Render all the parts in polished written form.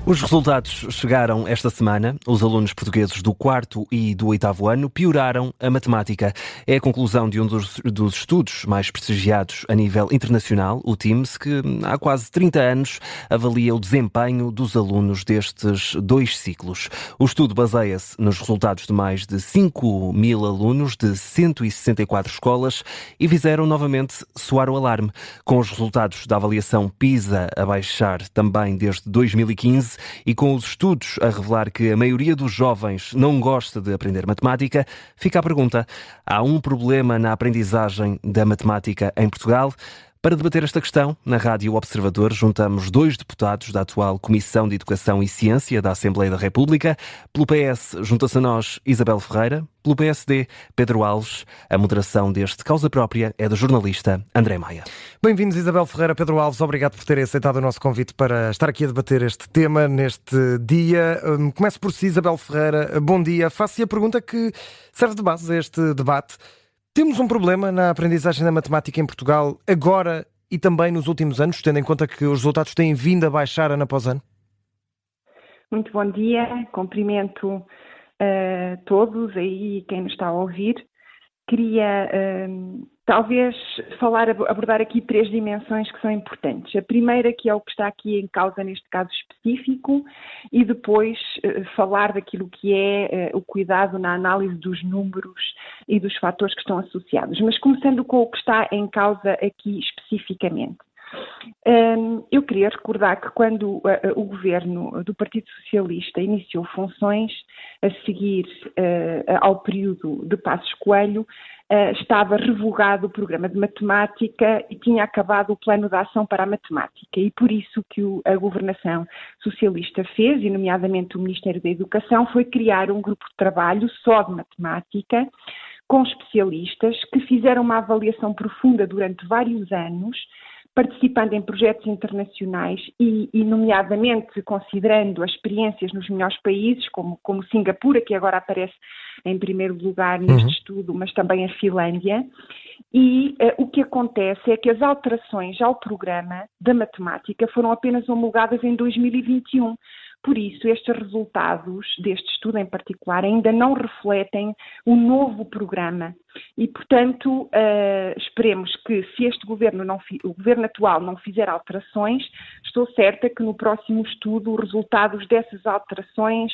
Os resultados chegaram esta semana. Os alunos portugueses do 4º e do 8º ano pioraram a matemática. É a conclusão de um dos estudos mais prestigiados a nível internacional, o TIMSS, que há quase 30 anos avalia o desempenho dos alunos destes dois ciclos. O estudo baseia-se nos resultados de mais de 5.000 alunos de 164 escolas e fizeram novamente soar o alarme. Com os resultados da avaliação PISA a baixar também desde 2015, e com os estudos a revelar que a maioria dos jovens não gosta de aprender matemática, fica a pergunta: há um problema na aprendizagem da matemática em Portugal? Para debater esta questão, na Rádio Observador, juntamos dois deputados da atual Comissão de Educação e Ciência da Assembleia da República. Pelo PS, junta-se a nós Isabel Ferreira. Pelo PSD, Pedro Alves. A moderação deste Causa Própria é do jornalista André Maia. Bem-vindos, Isabel Ferreira, Pedro Alves. Obrigado por terem aceitado o nosso convite para estar aqui a debater este tema neste dia. Começo por si, Isabel Ferreira. Bom dia. Faço-lhe a pergunta que serve de base a este debate. Temos um problema na aprendizagem da matemática em Portugal agora e também nos últimos anos, tendo em conta que os resultados têm vindo a baixar ano após ano? Muito bom dia, cumprimento todos aí quem nos está a ouvir. Queria talvez abordar aqui três dimensões que são importantes. A primeira, que é o que está aqui em causa neste caso específico, e depois falar daquilo que é o cuidado na análise dos números e dos fatores que estão associados. Mas começando com o que está em causa aqui especificamente. Eu queria recordar que quando o governo do Partido Socialista iniciou funções a seguir ao período de Passos Coelho, estava revogado o programa de matemática e tinha acabado o plano de ação para a matemática, e por isso que a governação socialista fez, e nomeadamente o Ministério da Educação, foi criar um grupo de trabalho só de matemática, com especialistas que fizeram uma avaliação profunda durante vários anos, participando em projetos internacionais e nomeadamente considerando as experiências nos melhores países, como Singapura, que agora aparece em primeiro lugar neste estudo, mas também a Finlândia. E o que acontece é que as alterações ao programa da matemática foram apenas homologadas em 2021. Por isso, estes resultados deste estudo em particular ainda não refletem o novo programa e, portanto, esperemos que, se este o governo atual não fizer alterações, estou certa que no próximo estudo os resultados dessas alterações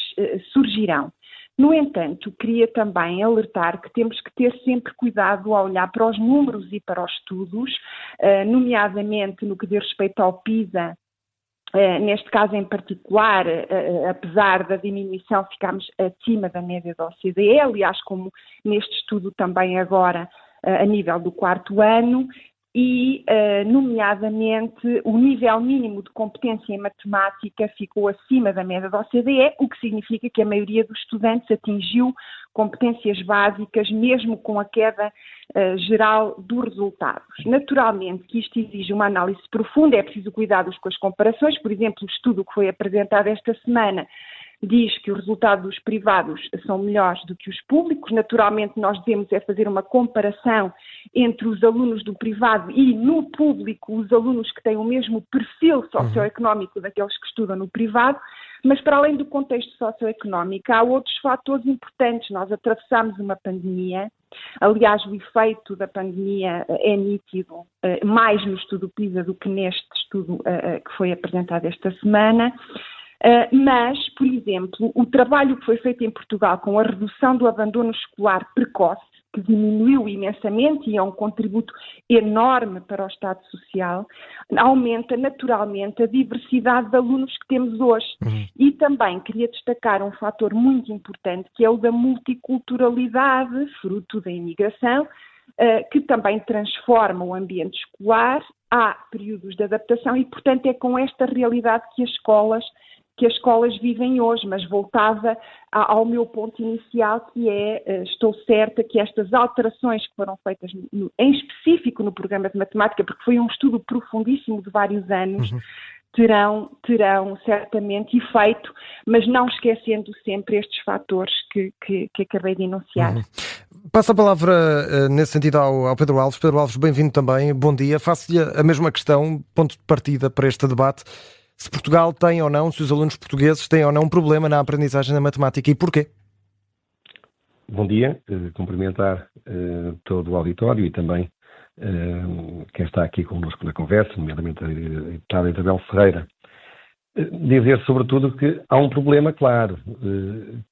surgirão. No entanto, queria também alertar que temos que ter sempre cuidado ao olhar para os números e para os estudos, nomeadamente no que diz respeito ao PISA. Neste caso em particular, apesar da diminuição, ficámos acima da média da OCDE, aliás, como neste estudo também agora a nível do 4º ano, e, nomeadamente, o nível mínimo de competência em matemática ficou acima da média da OCDE, o que significa que a maioria dos estudantes atingiu competências básicas, mesmo com a queda geral dos resultados. Naturalmente que isto exige uma análise profunda, é preciso cuidados com as comparações. Por exemplo, o estudo que foi apresentado esta semana diz que os resultados dos privados são melhores do que os públicos. Naturalmente, nós devemos fazer uma comparação entre os alunos do privado e, no público, os alunos que têm o mesmo perfil socioeconómico daqueles que estudam no privado. Mas, para além do contexto socioeconómico, há outros fatores importantes. Nós atravessamos uma pandemia. Aliás, o efeito da pandemia é nítido mais no estudo PISA do que neste estudo que foi apresentado esta semana. Mas, por exemplo, o trabalho que foi feito em Portugal com a redução do abandono escolar precoce, que diminuiu imensamente e é um contributo enorme para o Estado Social, aumenta naturalmente a diversidade de alunos que temos hoje. E também queria destacar um fator muito importante, que é o da multiculturalidade, fruto da imigração, que também transforma o ambiente escolar. Há períodos de adaptação e, portanto, é com esta realidade que as escolas vivem hoje, mas voltava ao meu ponto inicial, que é, estou certa que estas alterações que foram feitas em específico no programa de matemática, porque foi um estudo profundíssimo de vários anos, terão certamente efeito, mas não esquecendo sempre estes fatores que acabei de enunciar. Passo a palavra nesse sentido ao Pedro Alves. Pedro Alves, bem-vindo também, bom dia. Faço-lhe a mesma questão, ponto de partida para este debate. se Portugal tem ou não, se os alunos portugueses têm ou não um problema na aprendizagem da matemática e porquê. Bom dia, cumprimentar todo o auditório e também quem está aqui connosco na conversa, nomeadamente a deputada Isabel Ferreira. Dizer, sobretudo, que há um problema claro,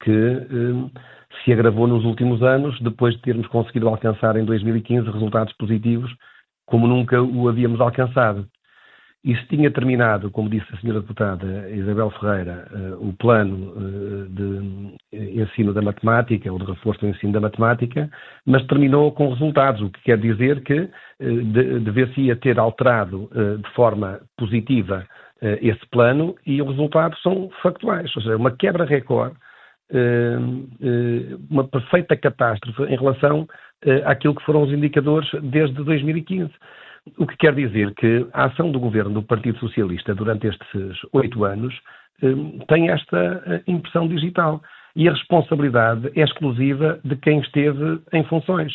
que se agravou nos últimos anos, depois de termos conseguido alcançar em 2015 resultados positivos como nunca o havíamos alcançado. Isso tinha terminado, como disse a senhora deputada Isabel Ferreira, o plano de ensino da matemática, ou de reforço do ensino da matemática, mas terminou com resultados, o que quer dizer que dever-se-ia ter alterado de forma positiva esse plano e os resultados são factuais, ou seja, uma quebra recorde, uma perfeita catástrofe em relação àquilo que foram os indicadores desde 2015. O que quer dizer que a ação do governo do Partido Socialista durante estes 8 anos tem esta impressão digital e a responsabilidade é exclusiva de quem esteve em funções.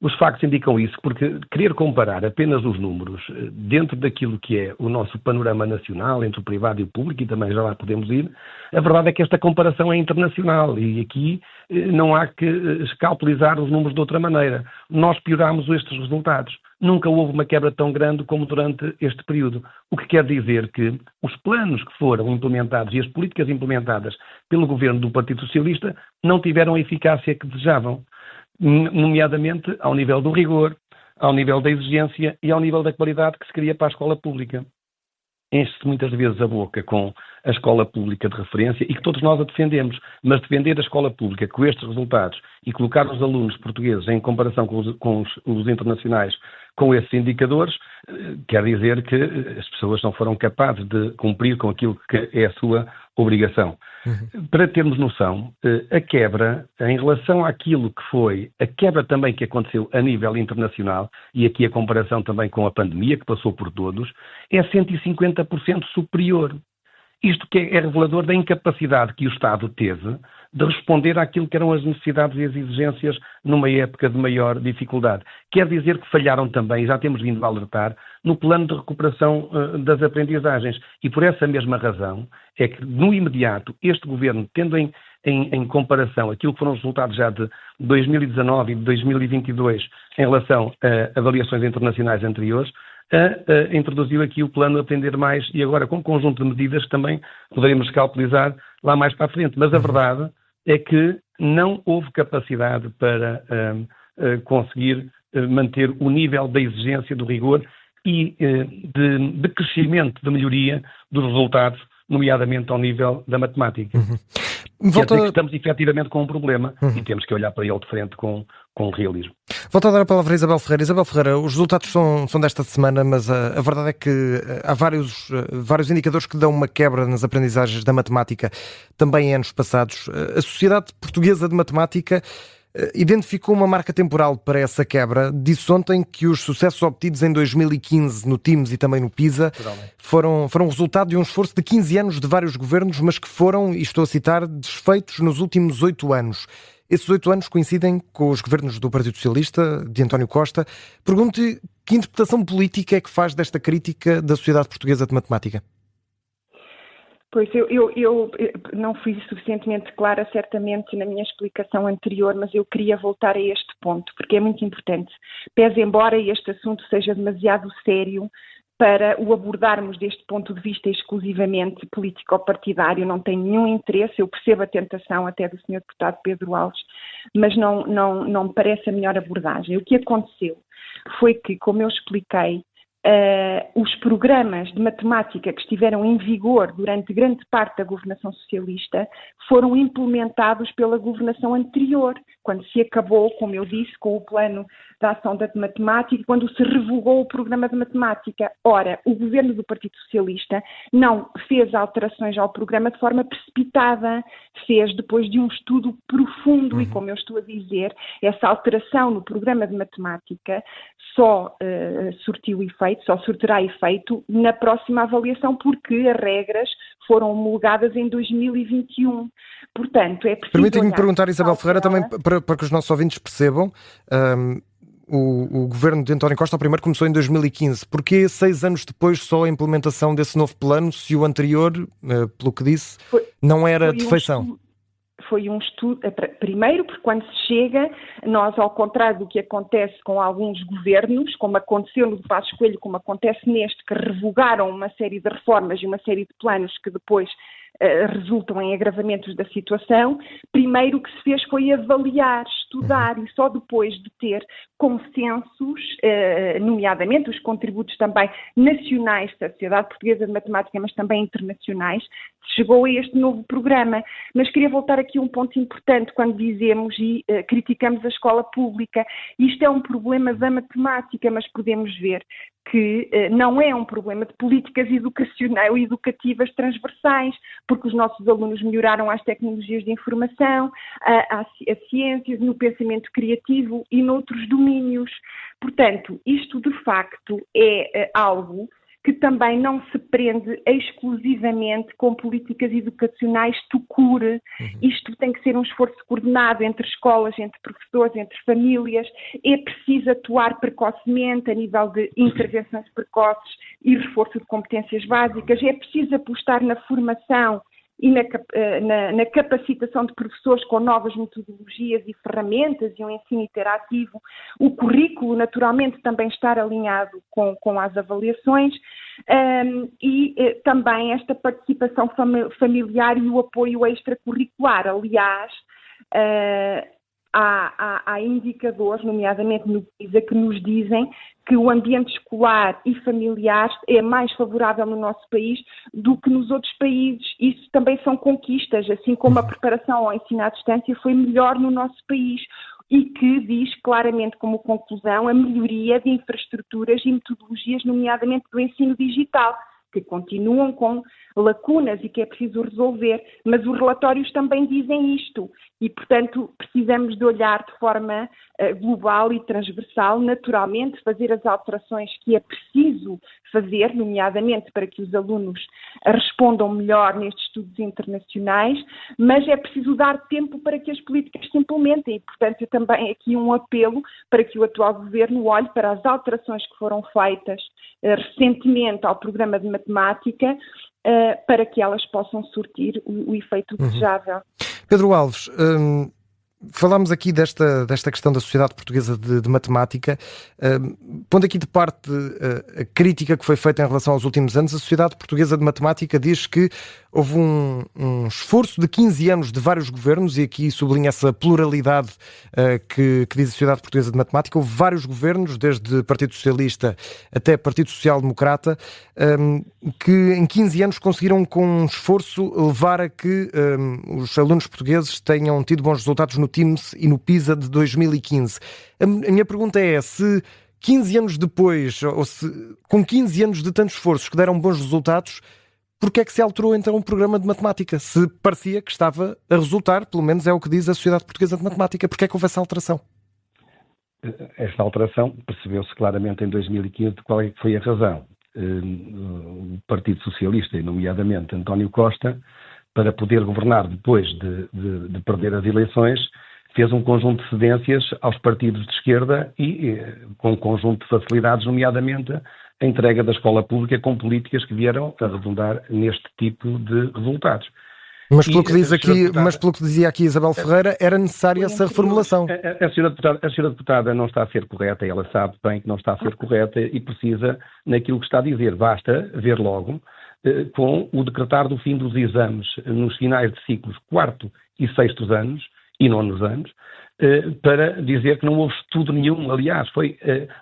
Os factos indicam isso, porque querer comparar apenas os números dentro daquilo que é o nosso panorama nacional, entre o privado e o público, e também já lá podemos ir, a verdade é que esta comparação é internacional e aqui não há que escalpelizar os números de outra maneira. Nós piorámos estes resultados. Nunca houve uma quebra tão grande como durante este período. O que quer dizer que os planos que foram implementados e as políticas implementadas pelo governo do Partido Socialista não tiveram a eficácia que desejavam, nomeadamente ao nível do rigor, ao nível da exigência e ao nível da qualidade que se queria para a escola pública. Enche-se muitas vezes a boca com a escola pública de referência e que todos nós a defendemos, mas defender a escola pública com estes resultados e colocar os alunos portugueses em comparação com os internacionais com esses indicadores, quer dizer que as pessoas não foram capazes de cumprir com aquilo que é a sua obrigação. Para termos noção, a quebra, em relação àquilo que foi a quebra também que aconteceu a nível internacional, e aqui a comparação também com a pandemia, que passou por todos, é 150% superior. Isto que é revelador da incapacidade que o Estado teve de responder àquilo que eram as necessidades e as exigências numa época de maior dificuldade. Quer dizer que falharam também, já temos vindo a alertar, no plano de recuperação das aprendizagens. E por essa mesma razão é que, no imediato, este Governo, tendo em comparação aquilo que foram os resultados já de 2019 e de 2022 em relação a avaliações internacionais anteriores, introduziu aqui o plano Aprender Mais e agora com um conjunto de medidas que também poderemos calculizar lá mais para a frente. Mas a verdade é que não houve capacidade para conseguir manter o nível da exigência, do rigor e de crescimento, de melhoria dos resultados, nomeadamente ao nível da matemática. Quer dizer que estamos efetivamente com um problema e temos que olhar para ele de frente com realismo. Volto a dar a palavra a Isabel Ferreira. Isabel Ferreira, os resultados são desta semana, mas a verdade é que há vários indicadores que dão uma quebra nas aprendizagens da matemática também em anos passados. A Sociedade Portuguesa de Matemática identificou uma marca temporal para essa quebra. Disse ontem que os sucessos obtidos em 2015 no TIMSS e também no PISA foram resultado de um esforço de 15 anos de vários governos, mas que foram, e estou a citar, desfeitos nos últimos 8 anos. Esses 8 anos coincidem com os governos do Partido Socialista, de António Costa. Pergunto-lhe que interpretação política é que faz desta crítica da Sociedade Portuguesa de Matemática? Pois, eu não fui suficientemente clara, certamente, na minha explicação anterior, mas eu queria voltar a este ponto, porque é muito importante. Pese embora este assunto seja demasiado sério para o abordarmos deste ponto de vista exclusivamente político-partidário, não tem nenhum interesse, eu percebo a tentação até do Sr. Deputado Pedro Alves, mas não me parece a melhor abordagem. O que aconteceu foi que, como eu expliquei, os programas de matemática que estiveram em vigor durante grande parte da governação socialista foram implementados pela governação anterior, quando se acabou, como eu disse, com o plano da ação da matemática, quando se revogou o programa de matemática. Ora, o governo do Partido Socialista não fez alterações ao programa de forma precipitada, fez depois de um estudo profundo e, como eu estou a dizer, essa alteração no programa de matemática só surtirá efeito na próxima avaliação, porque as regras foram homologadas em 2021. Portanto, é preciso... Permitem-me perguntar, Isabel Ferreira, também para que os nossos ouvintes percebam, o governo de António Costa, o primeiro, começou em 2015. Porquê 6 anos depois só a implementação desse novo plano, se o anterior, pelo que disse, não era de feição? Foi um estudo, primeiro porque quando se chega, nós, ao contrário do que acontece com alguns governos, como aconteceu no de Passos Coelho, como acontece neste, que revogaram uma série de reformas e uma série de planos que depois resultam em agravamentos da situação, primeiro o que se fez foi avaliar, estudar e só depois de ter consensos, nomeadamente os contributos também nacionais da Sociedade Portuguesa de Matemática, mas também internacionais, chegou a este novo programa. Mas queria voltar aqui a um ponto importante quando dizemos e criticamos a escola pública. Isto é um problema da matemática, mas podemos ver que não é um problema de políticas educativas transversais, porque os nossos alunos melhoraram as tecnologias de informação, as ciências, no pensamento criativo e noutros domínios. Portanto, isto de facto é algo que também não se prende exclusivamente com políticas educacionais tout court. Isto tem que ser um esforço coordenado entre escolas, entre professores, entre famílias. É preciso atuar precocemente a nível de intervenções precoces e reforço de competências básicas. É preciso apostar na formação e na capacitação de professores com novas metodologias e ferramentas e um ensino interativo, o currículo naturalmente também estar alinhado com as avaliações e também esta participação familiar e o apoio extracurricular. Aliás, há indicadores, nomeadamente no PISA, que nos dizem que o ambiente escolar e familiar é mais favorável no nosso país do que nos outros países. Isso também são conquistas, assim como a preparação ao ensino à distância foi melhor no nosso país e que diz claramente como conclusão a melhoria de infraestruturas e metodologias, nomeadamente do ensino digital, que continuam com lacunas e que é preciso resolver, mas os relatórios também dizem isto e, portanto, precisamos de olhar de forma global e transversal, naturalmente, fazer as alterações que é preciso fazer, nomeadamente para que os alunos respondam melhor nestes estudos internacionais, mas é preciso dar tempo para que as políticas se implementem e, portanto, também aqui um apelo para que o atual governo olhe para as alterações que foram feitas recentemente ao programa de matemática para que elas possam surtir o efeito desejável. Pedro Alves, falámos aqui desta questão da Sociedade Portuguesa de Matemática. Pondo aqui de parte a crítica que foi feita em relação aos últimos anos, a Sociedade Portuguesa de Matemática diz que houve um esforço de 15 anos de vários governos, e aqui sublinha essa pluralidade que diz a Sociedade Portuguesa de Matemática. Houve vários governos, desde Partido Socialista até Partido Social Democrata, que em 15 anos conseguiram com um esforço levar a que os alunos portugueses tenham tido bons resultados no TIMSS e no PISA de 2015. A minha pergunta é se 15 anos depois, ou se com 15 anos de tantos esforços que deram bons resultados, porque é que se alterou então o programa de matemática? Se parecia que estava a resultar, pelo menos é o que diz a Sociedade Portuguesa de Matemática, porque é que houve essa alteração? Esta alteração percebeu-se claramente em 2015 de qual é que foi a razão. O Partido Socialista, e nomeadamente António Costa, para poder governar depois de perder as eleições, fez um conjunto de cedências aos partidos de esquerda e com um conjunto de facilidades, nomeadamente a entrega da escola pública com políticas que vieram a redundar neste tipo de resultados. Mas pelo que dizia aqui Isabel Ferreira, era necessária essa reformulação. A senhora deputada não está a ser correta, ela sabe bem que não está a ser correta e precisa naquilo que está a dizer. Basta ver logo com o decretar do fim dos exames nos finais de ciclos 4º e 6º anos e 9º anos, para dizer que não houve estudo nenhum. Aliás, foi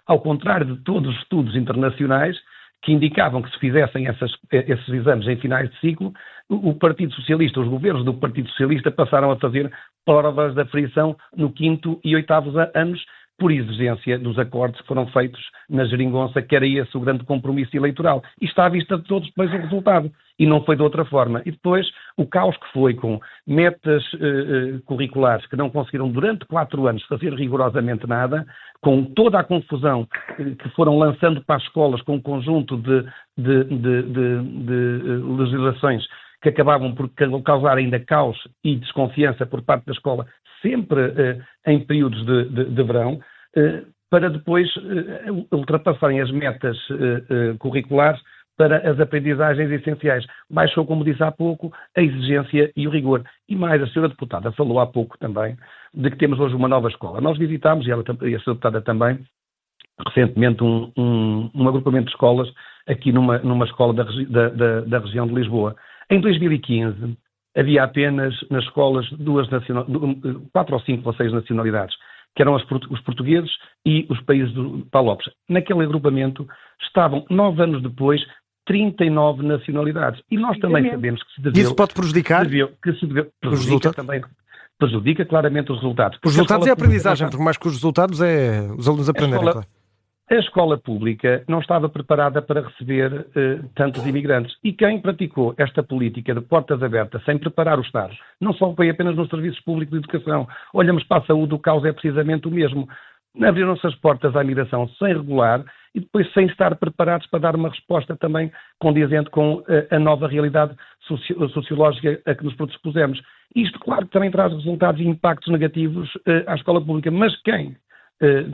ao contrário de todos os estudos internacionais que indicavam que se fizessem esses exames em finais de ciclo, o Partido Socialista, os governos do Partido Socialista passaram a fazer provas de aferição no 5º e 8º anos, por exigência dos acordos que foram feitos na geringonça, que era esse o grande compromisso eleitoral. E está à vista de todos depois o resultado. E não foi de outra forma. E depois o caos que foi com metas curriculares que não conseguiram durante 4 anos fazer rigorosamente nada, com toda a confusão que foram lançando para as escolas com um conjunto de legislações que acabavam por causar ainda caos e desconfiança por parte da escola, sempre em períodos de verão, para depois ultrapassarem as metas curriculares para as aprendizagens essenciais. Baixou, como disse há pouco, a exigência e o rigor. E mais, a senhora deputada falou há pouco também de que temos hoje uma nova escola. Nós visitámos, e a senhora deputada também, recentemente um agrupamento de escolas aqui numa escola da região de Lisboa. Em 2015 havia apenas nas escolas 4 ou 5 ou 6 nacionalidades, que eram os portugueses e os países do Paulo Lopes. Naquele agrupamento estavam, 9 anos depois, 39 nacionalidades. E nós também sabemos que se deveu... Isso pode prejudicar os resultados? Também prejudica claramente os resultados. Os resultados é a aprendizagem, porque mais que os resultados é os alunos aprenderem. A escola pública não estava preparada para receber tantos imigrantes. E quem praticou esta política de portas abertas, sem preparar o Estado, não só foi apenas nos serviços públicos de educação. Olhamos para a saúde, o caos é precisamente o mesmo. Abriram-se as portas à migração sem regular e depois sem estar preparados para dar uma resposta também condizente com a nova realidade sociológica a que nos predispusemos. Isto, claro, também traz resultados e impactos negativos à escola pública, mas quem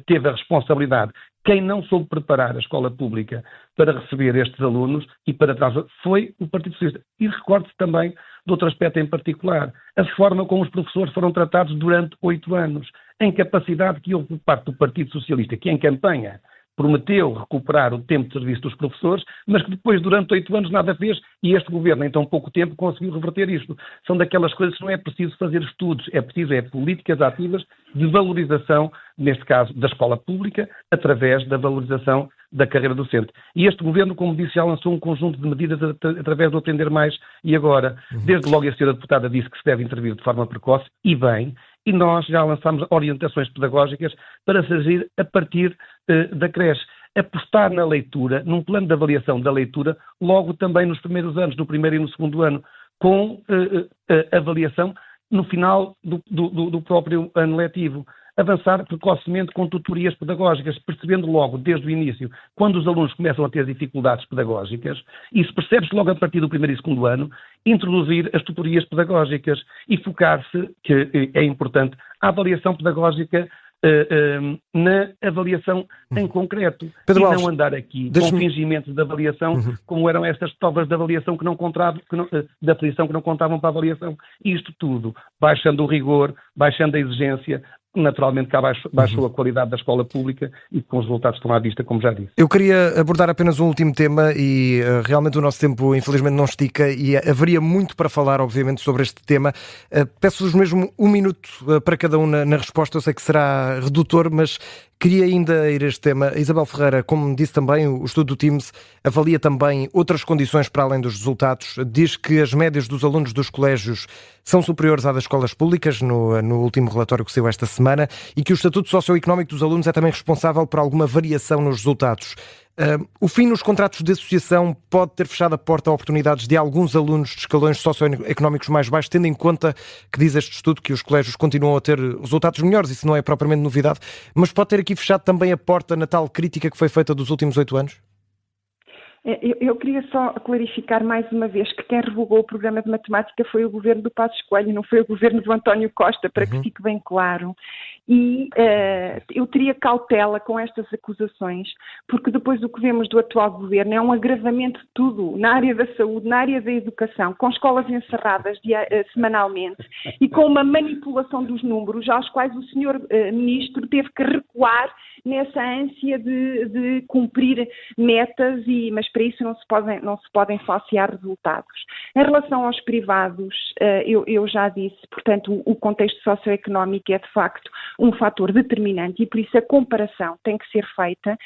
teve a responsabilidade, quem não soube preparar a escola pública para receber estes alunos e para trás foi o Partido Socialista. E recorde-se também de outro aspecto em particular, a forma como os professores foram tratados durante 8 anos, a incapacidade que houve por parte do Partido Socialista, que em campanha prometeu recuperar o tempo de serviço dos professores, mas que depois, durante 8 anos, nada fez, e este governo, em tão pouco tempo, conseguiu reverter isto. São daquelas coisas que não é preciso fazer estudos, é preciso políticas ativas de valorização, neste caso, da escola pública, através da valorização da carreira docente. E este governo, como disse, já lançou um conjunto de medidas através do Aprender Mais e Agora. Desde logo a senhora deputada disse que se deve intervir de forma precoce, e bem, e nós já lançámos orientações pedagógicas para se agir a partir da creche. Apostar na leitura, num plano de avaliação da leitura, logo também nos primeiros anos, no primeiro e no segundo ano, com avaliação no final do próprio ano letivo. Avançar precocemente com tutorias pedagógicas, percebendo logo, desde o início, quando os alunos começam a ter dificuldades pedagógicas, isso percebe-se logo a partir do primeiro e segundo ano, introduzir as tutorias pedagógicas e focar-se, que é importante, a avaliação pedagógica na avaliação em concreto. Pedro e Alves, não andar aqui com fingimentos de avaliação, como eram estas provas de avaliação que não contavam, da posição que não contavam para a avaliação. Isto tudo, baixando o rigor, baixando a exigência, naturalmente cá baixou a qualidade da escola pública e com os resultados estão à vista, como já disse. Eu queria abordar apenas um último tema e realmente o nosso tempo infelizmente não estica e haveria muito para falar, obviamente, sobre este tema. Peço-vos mesmo 1 minuto para cada um na resposta, eu sei que será redutor, mas queria ainda ir a este tema. A Isabel Ferreira, como disse também, o estudo do TIMSS avalia também outras condições para além dos resultados. Diz que as médias dos alunos dos colégios são superiores às das escolas públicas, no último relatório que saiu esta semana, e que o estatuto socioeconómico dos alunos é também responsável por alguma variação nos resultados. O fim nos contratos de associação pode ter fechado a porta a oportunidades de alguns alunos de escalões socioeconómicos mais baixos, tendo em conta que diz este estudo que os colégios continuam a ter resultados melhores, isso não é propriamente novidade, mas pode ter aqui fechado também a porta na tal crítica que foi feita dos últimos 8 anos? Eu queria só clarificar mais uma vez que quem revogou o programa de matemática foi o governo do Passos Coelho, não foi o governo do António Costa, para que fique bem claro. E eu teria cautela com estas acusações, porque depois o que vemos do atual governo é um agravamento de tudo, na área da saúde, na área da educação, com escolas encerradas semanalmente e com uma manipulação dos números aos quais o senhor ministro teve que recuar nessa ânsia de cumprir metas, mas para isso não se podem falsear resultados. Em relação aos privados, eu já disse, portanto, o contexto socioeconómico é de facto um fator determinante e por isso a comparação tem que ser feita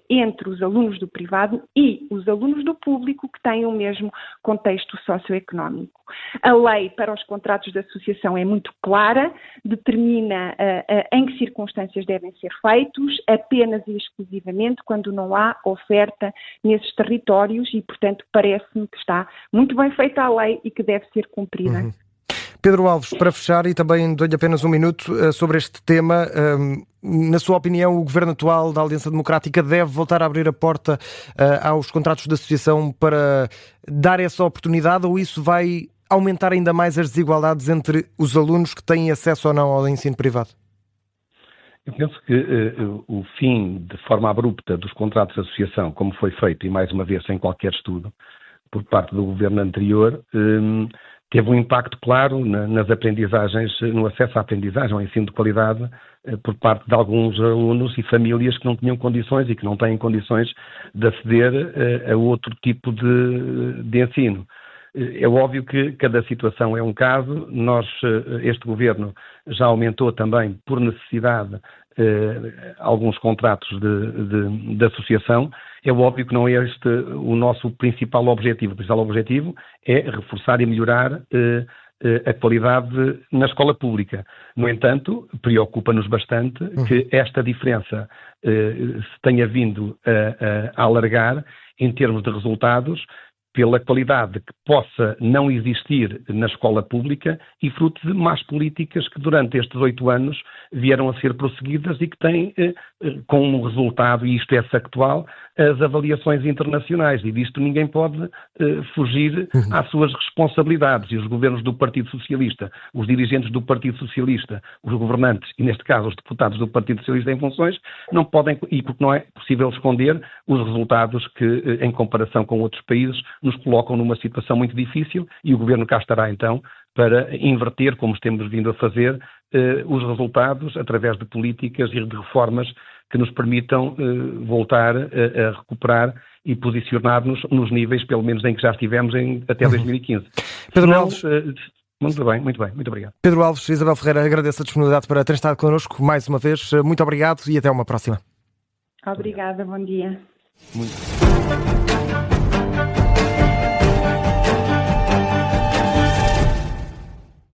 entre os alunos do privado e os alunos do público que têm o mesmo contexto socioeconómico. A lei para os contratos de associação é muito clara, determina em que circunstâncias devem ser feitos, apenas e exclusivamente quando não há oferta nesses territórios e, portanto, parece-me que está muito bem feita a lei e que deve ser cumprida. Pedro Alves, para fechar, e também dou-lhe apenas 1 minuto sobre este tema, na sua opinião, o governo atual da Aliança Democrática deve voltar a abrir a porta aos contratos de associação para dar essa oportunidade ou isso vai aumentar ainda mais as desigualdades entre os alunos que têm acesso ou não ao ensino privado? Eu penso que o fim de forma abrupta dos contratos de associação, como foi feito, e mais uma vez sem qualquer estudo, por parte do governo anterior, teve um impacto claro nas aprendizagens, no acesso à aprendizagem, ao ensino de qualidade, por parte de alguns alunos e famílias que não tinham condições e que não têm condições de aceder a outro tipo de ensino. É óbvio que cada situação é um caso. Este governo já aumentou também, por necessidade, alguns contratos de associação. É óbvio que não é este o nosso principal objetivo. O principal objetivo é reforçar e melhorar a qualidade na escola pública. No entanto, preocupa-nos bastante que esta diferença se tenha vindo a alargar em termos de resultados, pela qualidade que possa não existir na escola pública e fruto de más políticas que durante estes 8 anos vieram a ser prosseguidas e que têm como resultado, e isto é factual, as avaliações internacionais. E disto ninguém pode fugir às suas responsabilidades. E os governos do Partido Socialista, os dirigentes do Partido Socialista, os governantes e, neste caso, os deputados do Partido Socialista em funções, não podem, e porque não é possível esconder os resultados que, em comparação com outros países, nos colocam numa situação muito difícil, e o governo cá estará então para inverter, como temos vindo a fazer, os resultados através de políticas e de reformas que nos permitam voltar a recuperar e posicionar-nos nos níveis, pelo menos, em que já estivemos até 2015. Pedro Alves. Muito bem, muito obrigado. Pedro Alves, Isabel Ferreira, agradeço a disponibilidade para ter estado connosco mais uma vez. Muito obrigado e até uma próxima. Obrigada, bom dia. Muito.